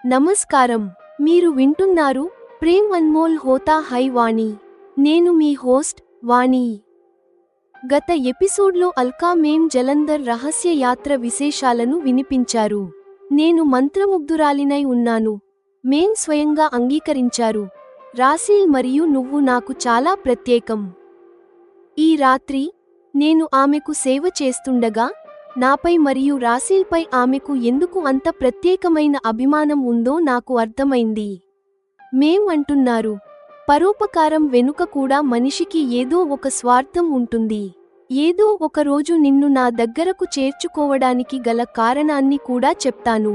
నమస్కారం. మీరు వింటున్నారు ప్రేమ్ అన్మోల్ హోతా హై వాణి. నేను మీ హోస్ట్ వాణి. గత ఎపిసోడ్లో అల్కా మేం జలంధర్ రహస్య యాత్ర విశేషాలను వినిపించారు. నేను మంత్రముగ్ధురాలినై ఉన్నాను. మేం స్వయంగా అంగీకరించారు. రాసీల్ మరియు నువ్వు నాకు చాలా ప్రత్యేకం. ఈ రాత్రి నేను ఆమెకు సేవ చేస్తుండగా నాపై మరియు రాసీల్పై ఆమెకు ఎందుకు అంత ప్రత్యేకమైన అభిమానం ఉందో నాకు అర్థమైంది. మేం అంటున్నారు, పరోపకారం వెనుక కూడా మనిషికి ఏదో ఒక స్వార్థం ఉంటుంది. ఏదో ఒకరోజు నిన్ను నా దగ్గరకు చేర్చుకోవడానికి గల కారణాన్ని కూడా చెప్తాను.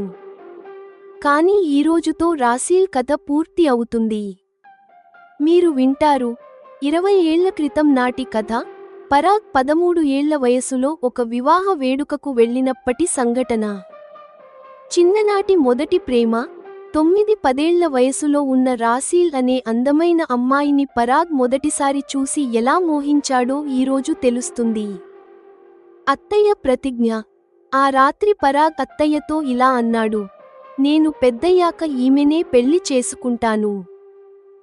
కానీ ఈరోజుతో రాసీల్ కథ పూర్తి అవుతుంది. మీరు వింటారు 20 ఏళ్ల క్రితం నాటి కథ. పరాగ్ 13 ఏళ్ల వయసులో ఒక వివాహ వేడుకకు వెళ్ళినప్పటి సంఘటన. చిన్ననాటి మొదటి ప్రేమ. 9-10 ఏళ్ల వయసులో ఉన్న రాసీల్ అనే అందమైన అమ్మాయిని పరాగ్ మొదటిసారి చూసి ఎలా మోహించాడో ఈరోజు తెలుస్తుంది. అత్తయ్య ప్రతిజ్ఞ. ఆ రాత్రి పరాగ్ అత్తయ్యతో ఇలా అన్నాడు, నేను పెద్దయ్యాక ఈమెనే పెళ్లి చేసుకుంటాను.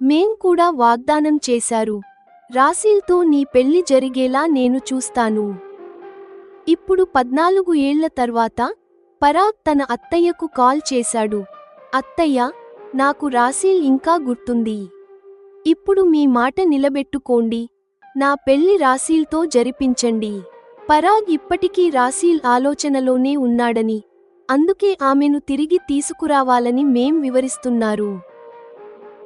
మేం కూడా వాగ్దానం చేశారు, రాసీల్తో నీ పెళ్లి జరిగేలా నేను చూస్తాను. ఇప్పుడు 14 ఏళ్ల తర్వాత పరాగ్ తన అత్తయ్యకు కాల్ చేశాడు. అత్తయ్య, నాకు రాసీల్ ఇంకా గుర్తుంది. ఇప్పుడు మీ మాట నిలబెట్టుకోండి. నా పెళ్లి రాసీల్తో జరిపించండి. పరాగ్ ఇప్పటికీ రాసీల్ ఆలోచనలోనే ఉన్నాడని, అందుకే ఆమెను తిరిగి తీసుకురావాలని మేం వివరిస్తున్నారు.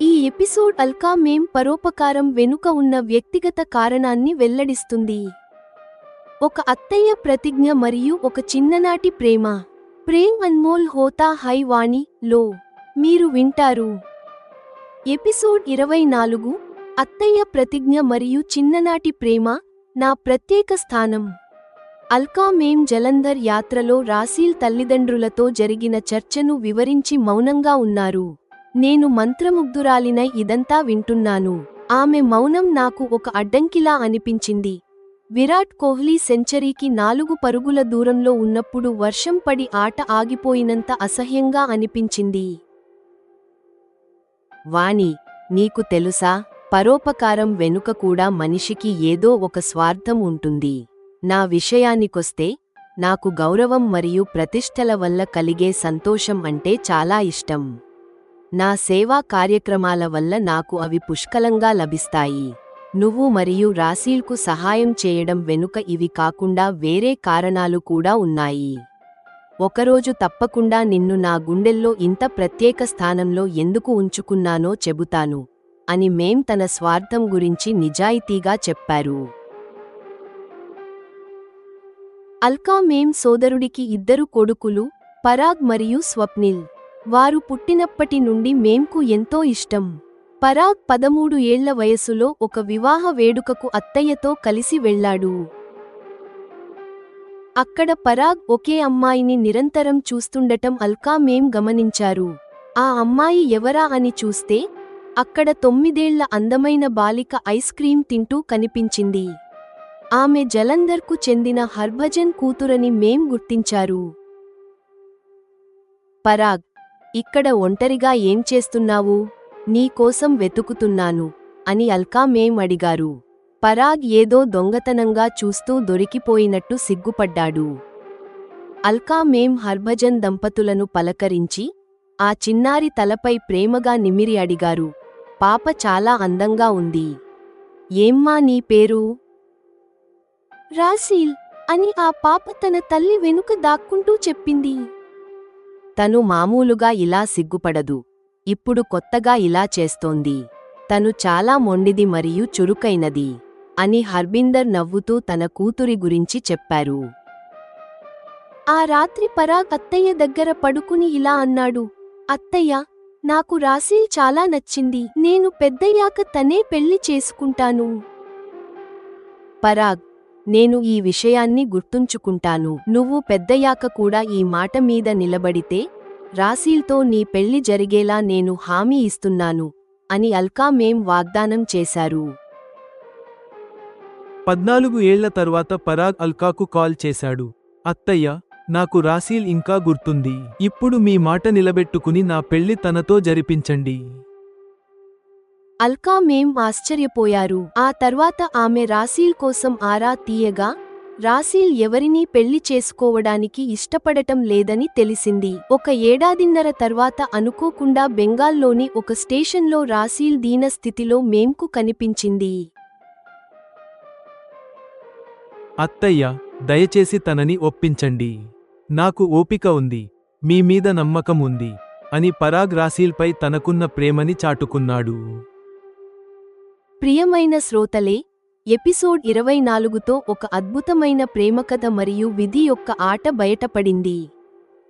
ఈ ఎపిసోడ్ అల్కా మేం పరోపకారం వెనుక ఉన్న వ్యక్తిగత కారణాన్ని వెల్లడిస్తుంది. ఒక అత్తయ్య ప్రతిజ్ఞ మరియు ఒక చిన్ననాటి ప్రేమ. ప్రేమ్ అన్మోల్ హోతా హై వాణి లో మీరు వింటారు. ఎపిసోడ్ 24 అత్తయ్య ప్రతిజ్ఞ మరియు చిన్ననాటి ప్రేమ, నా ప్రత్యేక స్థానం. అల్కా మేం జలంధర్ యాత్రలో రాసీల్ తల్లిదండ్రులతో జరిగిన చర్చను వివరించి మౌనంగా ఉన్నారు. నేను మంత్రముగ్ధురాలినై ఇదంతా వింటున్నాను. ఆమె మౌనం నాకు ఒక అడ్డంకిలా అనిపించింది. విరాట్ కోహ్లీ సెంచరీకి 4 పరుగుల దూరంలో ఉన్నప్పుడు వర్షం పడి ఆట ఆగిపోయినంత అసహ్యంగా అనిపించింది. వాణి, నీకు తెలుసా, పరోపకారం వెనుక కూడా మనిషికి ఏదో ఒక స్వార్థం ఉంటుంది. నా విషయానికొస్తే, నాకు గౌరవం మరియు ప్రతిష్టల వల్ల కలిగే సంతోషం అంటే చాలా ఇష్టం. నా సేవా కార్యక్రమాల వల్ల నాకు అవి పుష్కలంగా లభిస్తాయి. నువ్వు మరియు రాసీల్కు సహాయం చేయడం వెనుక ఇవి కాకుండా వేరే కారణాలు కూడా ఉన్నాయి. ఒకరోజు తప్పకుండా నిన్ను నా గుండెల్లో ఇంత ప్రత్యేక స్థానంలో ఎందుకు ఉంచుకున్నానో చెబుతాను అని మేం తన స్వార్థం గురించి నిజాయితీగా చెప్పారు. అల్కా మేం సోదరుడికి 2 కొడుకులు, పరాగ్ మరియు స్వప్నిల్. వారు పుట్టినప్పటి నుండి మేంకు ఎంతో ఇష్టం. పరాగ్ 13 ఏళ్ల వయసులో ఒక వివాహ వేడుకకు అత్తయ్యతో కలిసి వెళ్లాడు. అక్కడ పరాగ్ ఒకే అమ్మాయిని నిరంతరం చూస్తుండటం అల్కా మేం గమనించారు. ఆ అమ్మాయి ఎవరా అని చూస్తే, అక్కడ 9 ఏళ్ల అందమైన బాలిక ఐస్ క్రీం తింటూ కనిపించింది. ఆమె జలంధర్కు చెందిన హర్భజన్ కూతురని మేం గుర్తించారు. పరాగ్, ఇక్కడ ఒంటరిగా ఏం చేస్తున్నావు? నీ కోసం వెతుకుతున్నాను అని అల్కా మేం అడిగారు. పరాగ్ ఏదో దొంగతనంగా చూస్తూ దొరికిపోయినట్టు సిగ్గుపడ్డాడు. అల్కా మేం హర్భజన్ దంపతులను పలకరించి, ఆ చిన్నారి తలపై ప్రేమగా నిమిరి అడిగారు, పాప చాలా అందంగా ఉంది. ఏమ్మా నీ పేరు? రాసీల్ అని ఆ పాప తన తల్లి వెనుక దాక్కుంటూ చెప్పింది. తను మామూలుగా ఇలా సిగ్గుపడదు. ఇప్పుడు కొత్తగా ఇలా చేస్తోంది. తను చాలా మొండిది మరియు చురుకైనది అని హర్బిందర్ నవ్వుతూ తన కూతురి గురించి చెప్పారు. ఆ రాత్రి పరాగ్ అత్తయ్య దగ్గర పడుకుని ఇలా అన్నాడు, అత్తయ్య, నాకు రాసీల్ చాలా నచ్చింది. నేను పెద్దయ్యాక తనే పెళ్లి చేసుకుంటాను. పరాగ్, నేను ఈ విషయాన్ని గుర్తుంచుకుంటాను. నువ్వు పెద్దయ్యాక కూడా ఈ మాట మీద నిలబడితే, రాసీల్తో నీ పెళ్లి జరిగేలా నేను హామీ ఇస్తున్నాను అని అల్కా మేం వాగ్దానం చేశారు. 14 ఏళ్ల తరువాత పరాగ్ అల్కాకు కాల్ చేశాడు. అత్తయ్య, నాకు రాసీల్ ఇంకా గుర్తుంది. ఇప్పుడు మీ మాట నిలబెట్టుకుని నా పెళ్లి తనతో జరిపించండి. అల్కా మేం ఆశ్చర్యపోయారు. ఆ తర్వాత ఆమె రాసీల్ కోసం ఆరా తీయగా రాసీల్ ఎవరినీ పెళ్లి చేసుకోవడానికి ఇష్టపడటం లేదని తెలిసింది. 1 ఏడాదిన్నర తర్వాత అనుకోకుండా బెంగాల్లోని ఒక స్టేషన్లో రాసీల్ దీన స్థితిలో మేంకు కనిపించింది. అత్తయ్య, దయచేసి తనని ఒప్పించండి. నాకు ఓపిక ఉంది, మీ మీద నమ్మకం ఉంది అని పరాగ్ రాసీల్పై తనకున్న ప్రేమని చాటుకున్నాడు. ప్రియమైన శ్రోతలే, ఎపిసోడ్ 24తో ఒక అద్భుతమైన ప్రేమకథ మరియు విధి యొక్క ఆట బయటపడింది.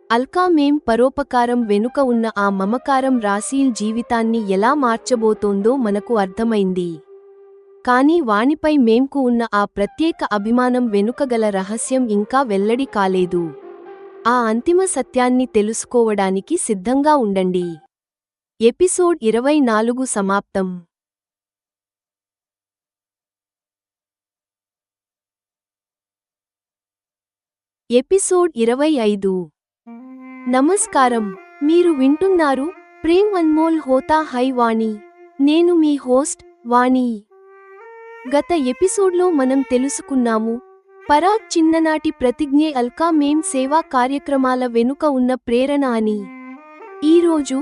అల్కా మేం పరోపకారం వెనుక ఉన్న ఆ మమకారం రాసీల్ జీవితాన్ని ఎలా మార్చబోతోందో మనకు అర్థమైంది. కానీ వానిపై మేంకు ఉన్న ఆ ప్రత్యేక అభిమానం వెనుకగల రహస్యం ఇంకా వెల్లడి కాలేదు. ఆ అంతిమ సత్యాన్ని తెలుసుకోవడానికి సిద్ధంగా ఉండండి. ఎపిసోడ్ 24 సమాప్తం. ఎపిసోడ్ 25. నమస్కారం, మీరు వింటున్నారు ప్రేమ్ అన్మోల్ హోతా హై వాణి. నేను మీ హోస్ట్ వాణి. గత ఎపిసోడ్లో మనం తెలుసుకున్నాము పరాగ్ చిన్ననాటి ప్రతిజ్ఞే అల్కా మేం సేవా కార్యక్రమాల వెనుక ఉన్న ప్రేరణ అని. ఈరోజు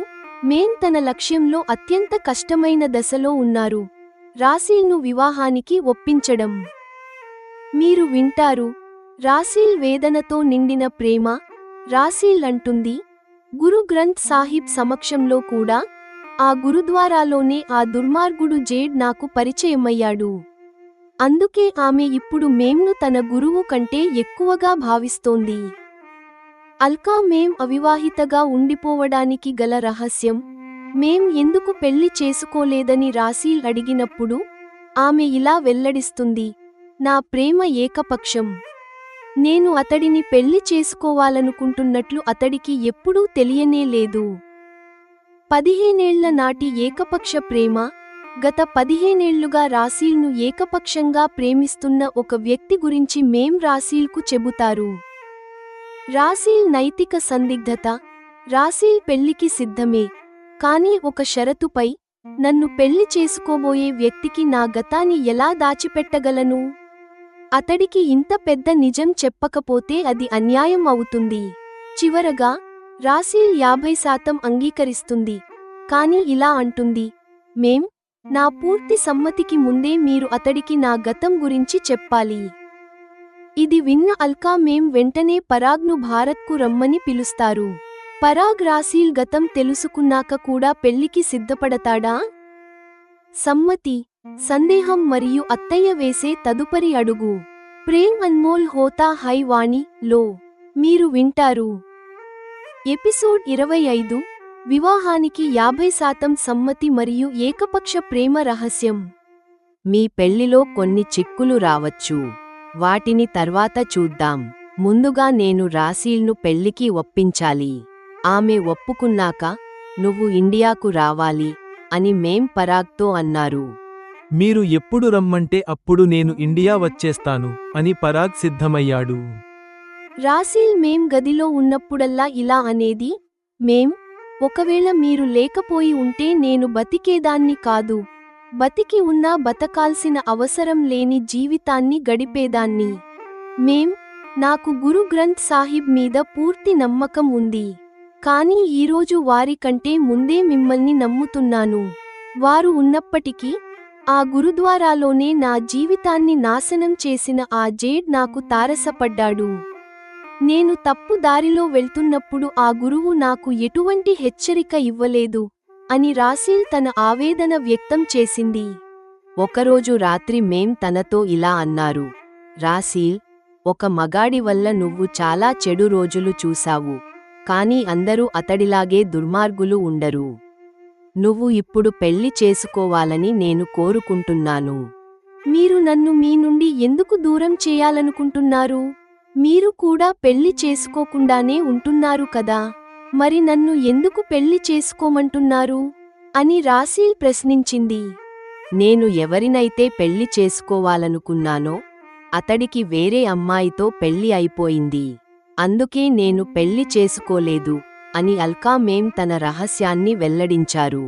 మేం తన లక్ష్యంలో అత్యంత కష్టమైన దశలో ఉన్నారు, రాసీల్ను వివాహానికి ఒప్పించడం. మీరు వింటారు, రాసీల్ వేదనతో నిండిన ప్రేమ. రాసీల్ అంటుంది, గురు గ్రంథ్ సాహిబ్ సమక్షంలో కూడా, ఆ గురుద్వారాలోనే ఆ దుర్మార్గుడు జేడ్ నాకు పరిచయమయ్యాడు. అందుకే ఆమె ఇప్పుడు మేంను తన గురువు కంటే ఎక్కువగా భావిస్తోంది. అల్కా మేం అవివాహితగా ఉండిపోవడానికి గల రహస్యం. మేం ఎందుకు పెళ్లి చేసుకోలేదని రాసీల్ అడిగినప్పుడు ఆమె ఇలా వెల్లడిస్తుంది, నా ప్రేమ ఏకపక్షం. నేను అతడిని పెళ్లి చేసుకోవాలనుకుంటున్నట్లు అతడికి ఎప్పుడూ తెలియనే లేదు. 15 ఏళ్ల నాటి ఏకపక్ష ప్రేమ. గత 15 ఏళ్లుగా రాసీల్ను ఏకపక్షంగా ప్రేమిస్తున్న ఒక వ్యక్తి గురించి మేం రాసీల్కు చెబుతారు. రాసీల్ నైతిక సందిగ్ధత. రాసీల్ పెళ్లికి సిద్ధమే, కానీ ఒక షరతుపై. నన్ను పెళ్లి చేసుకోబోయే వ్యక్తికి నా గతాన్ని ఎలా దాచిపెట్టగలను? అతడికి ఇంత పెద్ద నిజం చెప్పకపోతే అది అన్యాయం అవుతుంది. చివరగా రాసీల్ 50% అంగీకరిస్తుంది, కానీ ఇలా అంటుంది, మేం నా పూర్తి సమ్మతికి ముందే మీరు అతడికి నా గతం గురించి చెప్పాలి. ఇది విన్న అల్కా మేం వెంటనే పరాగ్ను భారత్కు రమ్మని పిలుస్తారు. పరాగ్ రాసీల్ గతం తెలుసుకున్నాక కూడా పెళ్లికి సిద్ధపడతాడా? సమ్మతి, సందేహం మరియు అత్తయ్య వేసే తదుపరి అడుగు. ప్రేమ్ అన్మోల్ హోతా హై వాణి లో మీరు వింటారు. ఎపిసోడ్ 25. వివాహానికి 50% సమ్మతి మరియు ఏకపక్ష ప్రేమ రహస్యం. మీ పెళ్లిలో కొన్ని చిక్కులు రావచ్చు, వాటిని తర్వాత చూద్దాం. ముందుగా నేను రాసీల్ను పెళ్లికి ఒప్పించాలి. ఆమె ఒప్పుకున్నాక నువ్వు ఇండియాకు రావాలి అని మేం పరాగ్తో అన్నారు. మీరు ఎప్పుడు రమ్మంటే అప్పుడు నేను ఇండియా వచ్చేస్తాను అని పరాగ్ సిద్ధమయ్యాడు. రాసీల్ మేం గదిలో ఉన్నప్పుడల్లా ఇలా అనేది, మేం, ఒకవేళ మీరు లేకపోయి ఉంటే నేను బతికేదాన్ని కాదు. బతికి ఉన్నా బతకాల్సిన అవసరం లేని జీవితాన్ని గడిపేదాన్ని. మేం, నాకు గురు గ్రంథ్ సాహిబ్ మీద పూర్తి నమ్మకం ఉంది. కానీ ఈరోజు వారి కంటే ముందే మిమ్మల్ని నమ్ముతున్నాను. వారు ఉన్నప్పటికీ ఆ గురుద్వారాలోనే నా జీవితాన్ని నాశనం చేసిన ఆ జేడ్ నాకు తారసపడ్డాడు. నేను తప్పు దారిలో వెళ్తున్నప్పుడు ఆ గురువు నాకు ఎటువంటి హెచ్చరిక ఇవ్వలేదు అని రాసీల్ తన ఆవేదన వ్యక్తం చేసింది. ఒకరోజు రాత్రి మేం తనతో ఇలా అన్నారు, రాసీల్, ఒక మగాడి వల్ల నువ్వు చాలా చెడు రోజులు చూశావు, కానీ అందరూ అతడిలాగే దుర్మార్గులు ఉండరు. నువ్వు ఇప్పుడు పెళ్లి చేసుకోవాలని నేను కోరుకుంటున్నాను. మీరు నన్ను మీ నుండి ఎందుకు దూరం చేయాలనుకుంటున్నారు? మీరు కూడా పెళ్లి చేసుకోకుండానే ఉంటున్నారు కదా, మరి నన్ను ఎందుకు పెళ్లి చేసుకోమంటున్నారు అని రాసీల్ ప్రశ్నించింది. నేను ఎవరినైతే పెళ్లి చేసుకోవాలనుకున్నానో అతడికి వేరే అమ్మాయితో పెళ్లి అయిపోయింది. అందుకే నేను పెళ్లి చేసుకోలేదు అని అల్కా మేం తన రహస్యాన్ని వెల్లడించారు.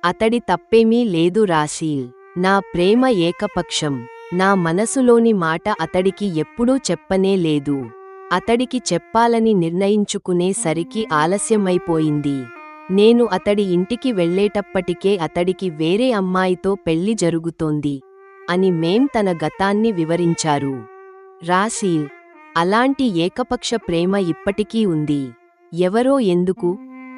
అతడి తప్పేమీ లేదు రాశీల్. నా ప్రేమ ఏకపక్షం. నా మనసులోని మాట అతడికి ఎప్పుడూ చెప్పనే లేదు. అతడికి చెప్పాలని నిర్ణయించుకునే సరికి ఆలస్యమైపోయింది. నేను అతడి ఇంటికి వెళ్ళేటప్పటికే అతడికి వేరే అమ్మాయితో పెళ్లి జరుగుతోంది అని మేం తన గతాన్ని వివరించారు. రాశీల్, అలాంటి ఏకపక్ష ప్రేమ ఇప్పటికీ ఉంది. ఎవరో ఎందుకు?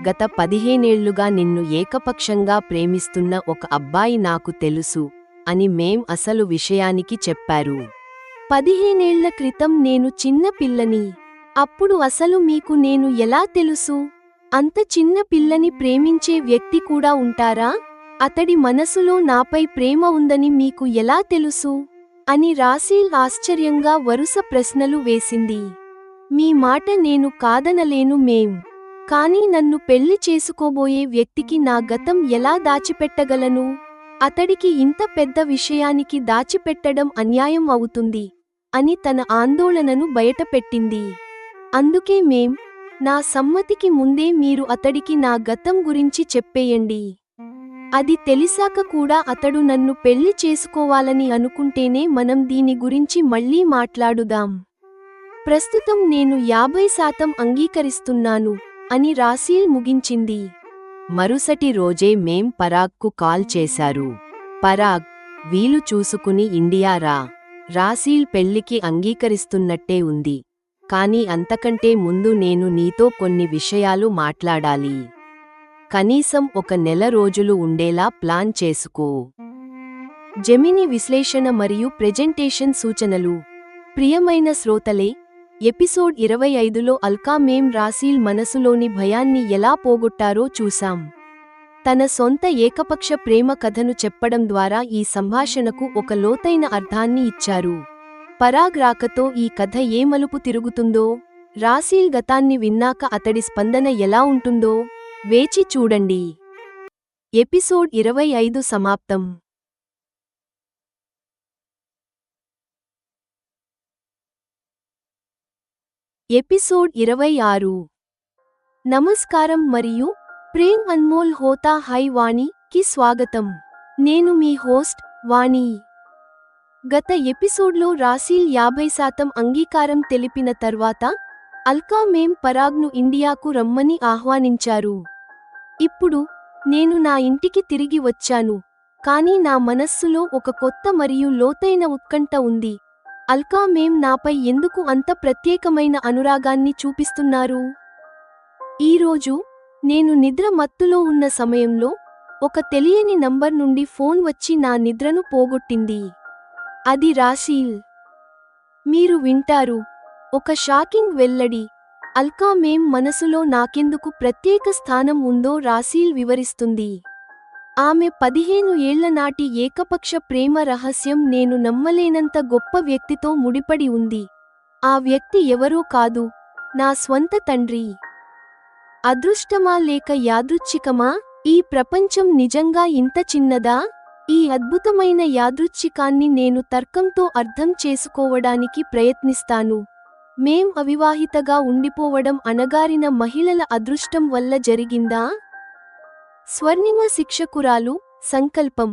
గత 15 ఏళ్లుగా నిన్ను ఏకపక్షంగా ప్రేమిస్తున్న ఒక అబ్బాయి నాకు తెలుసు అని మేం అసలు విషయానికి చెప్పారు. 15 ఏళ్ల క్రితం నేను చిన్న పిల్లని. అప్పుడు అసలు మీకు నేను ఎలా తెలుసు? అంత చిన్న పిల్లని ప్రేమించే వ్యక్తి కూడా ఉంటారా? అతడి మనసులో నాపై ప్రేమ ఉందని మీకు ఎలా తెలుసు? అని రాశీల్ ఆశ్చర్యంగా వరుస ప్రశ్నలు వేసింది. మీ మాట నేను కాదనలేను మేం. కానీ నన్ను పెళ్లి చేసుకోబోయే వ్యక్తికి నా గతం ఎలా దాచిపెట్టగలను? అతడికి ఇంత పెద్ద విషయానికి దాచిపెట్టడం అన్యాయం అవుతుంది అని తన ఆందోళనను బయటపెట్టింది. అందుకే మేం, నా సమ్మతికి ముందే మీరు అతడికి నా గతం గురించి చెప్పేయండి. అది తెలిసాక కూడా అతడు నన్ను పెళ్లి చేసుకోవాలని అనుకుంటేనే మనం దీని గురించి మళ్ళీ మాట్లాడుదాం. ప్రస్తుతం నేను 50% అంగీకరిస్తున్నాను అని రాశీల్ ముగించింది. మరుసటి రోజే మేం పరాగ్కు కాల్ చేశారు. పరాగ్, వీలు చూసుకుని ఇండియా రా. రాశీల్ పెళ్లికి అంగీకరిస్తున్నట్టే ఉంది. కానీ అంతకంటే ముందు నేను నీతో కొన్ని విషయాలు మాట్లాడాలి. కనీసం 1 నెల రోజులు ఉండేలా ప్లాన్ చేసుకో. జెమిని విశ్లేషణ మరియు ప్రెజెంటేషన్ సూచనలు. ప్రియమైన శ్రోతలే, ఎపిసోడ్ 25లో అల్కా మేం రాశీల్ మనసులోని భయాన్ని ఎలా పోగొట్టారో చూశాం. తన సొంత ఏకపక్ష ప్రేమ కథను చెప్పడం ద్వారా ఈ సంభాషణకు ఒక లోతైన అర్థాన్ని ఇచ్చారు. పరాగ్ రాకతో ఈ కథ ఏ మలుపు తిరుగుతుందో, రాశీల్ గతాన్ని విన్నాక అతడి స్పందన ఎలా ఉంటుందో వేచి చూడండి. ఎపిసోడ్ 25 సమాప్తం. ఎపిసోడ్ 26. నమస్కారం మరియు ప్రేమ్ అన్మోల్ హోతా హై వాణి కి స్వాగతం. నేను మీ హోస్ట్ వాణి. గత ఎపిసోడ్లో రాశీల్ 50% అంగీకారం తెలిపిన తర్వాత అల్కా మేం పరాగ్ను ఇండియాకు రమ్మని ఆహ్వానించారు. ఇప్పుడు నేను నా ఇంటికి తిరిగి వచ్చాను, కానీ నా మనస్సులో ఒక కొత్త మరియు లోతైన ఉత్కంఠ ఉంది. అల్కా మేం నాపై ఎందుకు అంత ప్రత్యేకమైన అనురాగాన్ని చూపిస్తున్నారు? ఈరోజు నేను నిద్ర మత్తులో ఉన్న సమయంలో ఒక తెలియని నంబర్ నుండి ఫోన్ వచ్చి నా నిద్రను పోగొట్టింది. అది రాశీల్. మీరు వింటారు, ఒక షాకింగ్ వెల్లడి. అల్కా మేం మనసులో నాకెందుకు ప్రత్యేక స్థానం ఉందో రాశీల్ వివరిస్తుంది. ఆమె 15 ఏళ్ల నాటి ఏకపక్ష ప్రేమ రహస్యం నేను నమ్మలేనంత గొప్ప వ్యక్తితో ముడిపడి ఉంది. ఆ వ్యక్తి ఎవరో కాదు, నా స్వంత తండ్రి. అదృష్టమా లేక యాదృచ్ఛికమా? ఈ ప్రపంచం నిజంగా ఇంత చిన్నదా? ఈ అద్భుతమైన యాదృచ్ఛికాన్ని నేను తర్కంతో అర్థం చేసుకోవడానికి ప్రయత్నిస్తాను. మేం అవివాహితగా ఉండిపోవడం అణగారిన మహిళల అదృష్టం వల్ల జరిగిందా? స్వర్ణిమ శిక్షకురాలు సంకల్పం.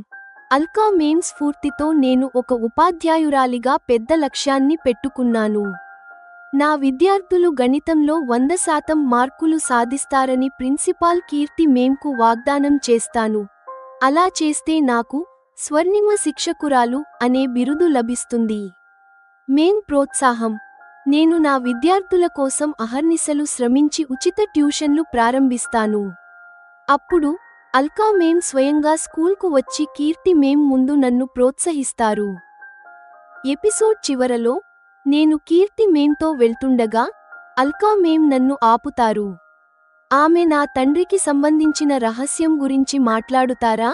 అల్కా మేం స్ఫూర్తితో నేను ఒక ఉపాధ్యాయురాలిగా పెద్ద లక్ష్యాన్ని పెట్టుకున్నాను. నా విద్యార్థులు గణితంలో 100% మార్కులు సాధిస్తారని ప్రిన్సిపాల్ కీర్తి మేంకు వాగ్దానం చేస్తాను. అలా చేస్తే నాకు స్వర్ణిమ శిక్షకురాలు అనే బిరుదు లభిస్తుంది. మేం ప్రోత్సాహం. నేను నా విద్యార్థుల కోసం అహర్నిశలు శ్రమించి ఉచిత ట్యూషన్లు ప్రారంభిస్తాను. అప్పుడు అల్కా మేం స్వయంగా స్కూల్కు వచ్చి కీర్తి మేం ముందు నన్ను ప్రోత్సహిస్తారు. ఎపిసోడ్ చివరలో నేను కీర్తి మేంతో వెళ్తుండగా అల్కా మేం నన్ను ఆపుతారు. ఆమె నా తండ్రికి సంబంధించిన రహస్యం గురించి మాట్లాడుతారా,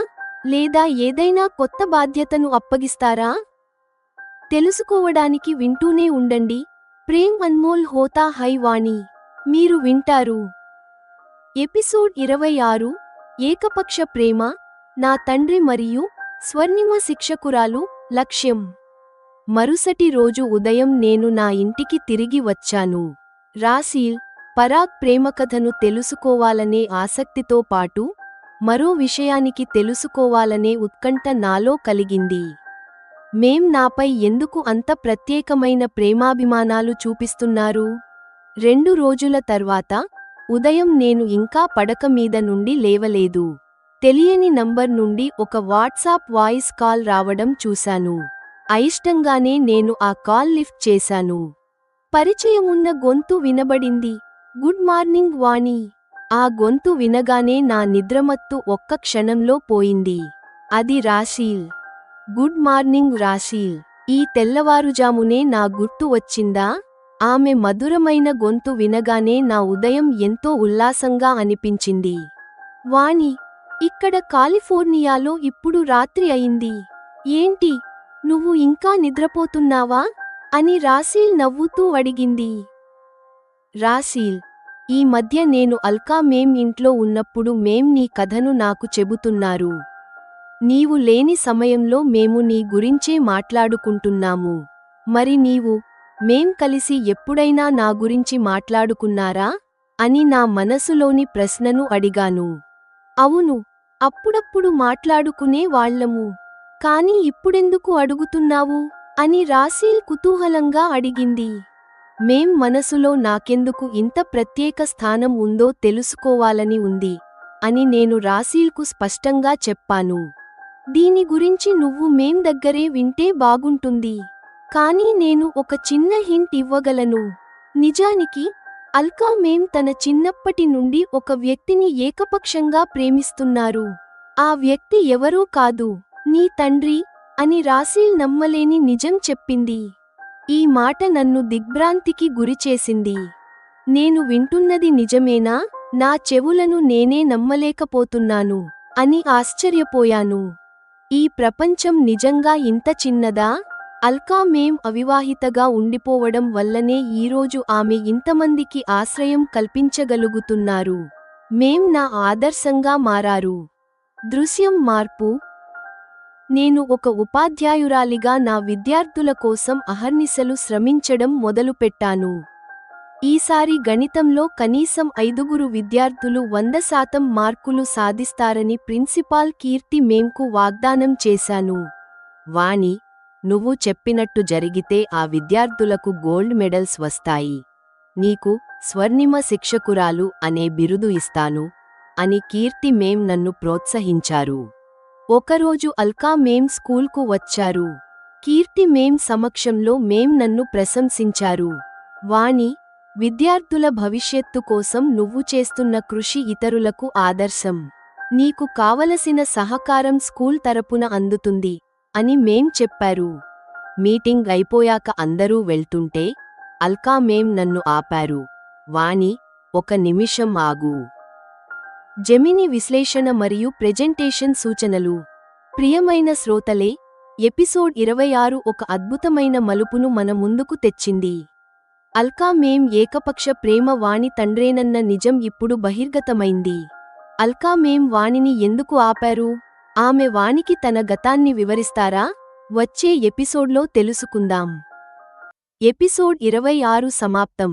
లేదా ఏదైనా కొత్త బాధ్యతను అప్పగిస్తారా? తెలుసుకోవడానికి వింటూనే ఉండండి. ప్రేమ్ అన్మోల్ హోతా హై వాణి. మీరు వింటారు. ఎపిసోడ్ 26. ఏకపక్ష ప్రేమ, నా తండ్రి మరియు స్వర్ణిమ శిక్షకురాలు లక్ష్యం. మరుసటి రోజు ఉదయం నేను నా ఇంటికి తిరిగి వచ్చాను. రాసీల్, పరాగ్ ప్రేమకథను తెలుసుకోవాలనే ఆసక్తితో పాటు మరో విషయానికి తెలుసుకోవాలనే ఉత్కంఠ నాలో కలిగింది. మేం నాపై ఎందుకు అంత ప్రత్యేకమైన ప్రేమాభిమానాలు చూపిస్తున్నారు? 2 రోజుల తర్వాత ఉదయం నేను ఇంకా పడక మీద నుండి లేవలేదు. తెలియని నంబర్ నుండి ఒక వాట్సాప్ వాయిస్ కాల్ రావడం చూశాను. అయిష్టంగానే నేను ఆ కాల్ లిఫ్ట్ చేశాను. పరిచయమున్న గొంతు వినబడింది. గుడ్ మార్నింగ్ వాణి. ఆ గొంతు వినగానే నా నిద్రమత్తు ఒక్క క్షణంలో పోయింది. అది రాశీల్. Good morning రాశీల్. ఈ తెల్లవారుజామునే నా గుర్తు వచ్చిందా? ఆమె మధురమైన గొంతు వినగానే నా ఉదయం ఎంతో ఉల్లాసంగా అనిపించింది. వాణి, ఇక్కడ కాలిఫోర్నియాలో ఇప్పుడు రాత్రి అయింది. ఏంటి, నువ్వు ఇంకా నిద్రపోతున్నావా అని రాశీల్ నవ్వుతూ అడిగింది. రాశీల్, ఈ మధ్య నేను అల్కా మేం ఇంట్లో ఉన్నప్పుడు మేం నీ కథను నాకు చెబుతున్నారు. నీవు లేని సమయంలో మేము నీ గురించే మాట్లాడుకుంటున్నాము. మరి నీవు, మేం కలిసి ఎప్పుడైనా నా గురించి మాట్లాడుకున్నారా అని నా మనసులోని ప్రశ్నను అడిగాను. అవును, అప్పుడప్పుడు మాట్లాడుకునే వాళ్ళము. కాని ఇప్పుడెందుకు అడుగుతున్నావు అని రాశీల్ కుతూహలంగా అడిగింది. మేం మనసులో నాకెందుకు ఇంత ప్రత్యేక స్థానం ఉందో తెలుసుకోవాలని ఉంది అని నేను రాశీల్కు స్పష్టంగా చెప్పాను. దీని గురించి నువ్వు మేం దగ్గరే వింటే బాగుంటుంది. కానీ నేను ఒక చిన్న హింట్ ఇవ్వగలను. నిజానికి అల్కా మేం తన చిన్నప్పటి నుండి ఒక వ్యక్తిని ఏకపక్షంగా ప్రేమిస్తున్నారు. ఆ వ్యక్తి ఎవరో కాదు, నీ తండ్రి అని రాశీల్ నమ్మలేని నిజం చెప్పింది. ఈ మాట నన్ను దిగ్భ్రాంతికి గురిచేసింది. నేను వింటున్నది నిజమేనా? నా చెవులను నేనే నమ్మలేకపోతున్నాను అని ఆశ్చర్యపోయాను. ఈ ప్రపంచం నిజంగా ఇంత చిన్నదా? అల్కా మేం అవివాహితగా ఉండిపోవడం వల్లనే ఈరోజు ఆమె ఇంతమందికి ఆశ్రయం కల్పించగలుగుతున్నారు. మేం నా ఆదర్శంగా మారారు. దృశ్యం మార్పు. నేను ఒక ఉపాధ్యాయురాలిగా నా విద్యార్థుల కోసం అహర్నిశలు శ్రమించడం మొదలుపెట్టాను. ఈసారి గణితంలో కనీసం 5 విద్యార్థులు 100% మార్కులు సాధిస్తారని ప్రిన్సిపాల్ కీర్తి మేంకు వాగ్దానం చేశాను. వాణి, నువ్వు చెప్పినట్టు జరిగితే ఆ విద్యార్థులకు గోల్డ్ మెడల్స్ వస్తాయి. నీకు స్వర్ణిమ శిక్షకురాలు అనే బిరుదు ఇస్తాను అని కీర్తి మేం నన్ను ప్రోత్సహించారు. ఒకరోజు అల్కా మేం స్కూల్కు వచ్చారు. కీర్తి మేం సమక్షంలో మేం నన్ను ప్రశంసించారు. వాణి, విద్యార్థుల భవిష్యత్తు కోసం నువ్వు చేస్తున్న కృషి ఇతరులకు ఆదర్శం. నీకు కావలసిన సహకారం స్కూల్ తరపున అందుతుంది అని మేం చెప్పారు. మీటింగ్ అయిపోయాక అందరూ వెళ్తుంటే అల్కా మేం నన్ను ఆపారు. వాణి, ఒక నిమిషం ఆగు. జెమిని విశ్లేషణ మరియు ప్రెజెంటేషన్ సూచనలు. ప్రియమైన శ్రోతలే, ఎపిసోడ్ 26 ఒక అద్భుతమైన మలుపును మన ముందుకు తెచ్చింది. అల్కా మేం ఏకపక్ష ప్రేమ వాణి తండ్రేనన్న నిజం ఇప్పుడు బహిర్గతమైంది. అల్కా మేం వాణిని ఎందుకు ఆపారు? ఆమె వాణికి తన గతాన్ని వివరిస్తారా? వచ్చే ఎపిసోడ్లో తెలుసుకుందాం. ఎపిసోడ్ 26 సమాప్తం.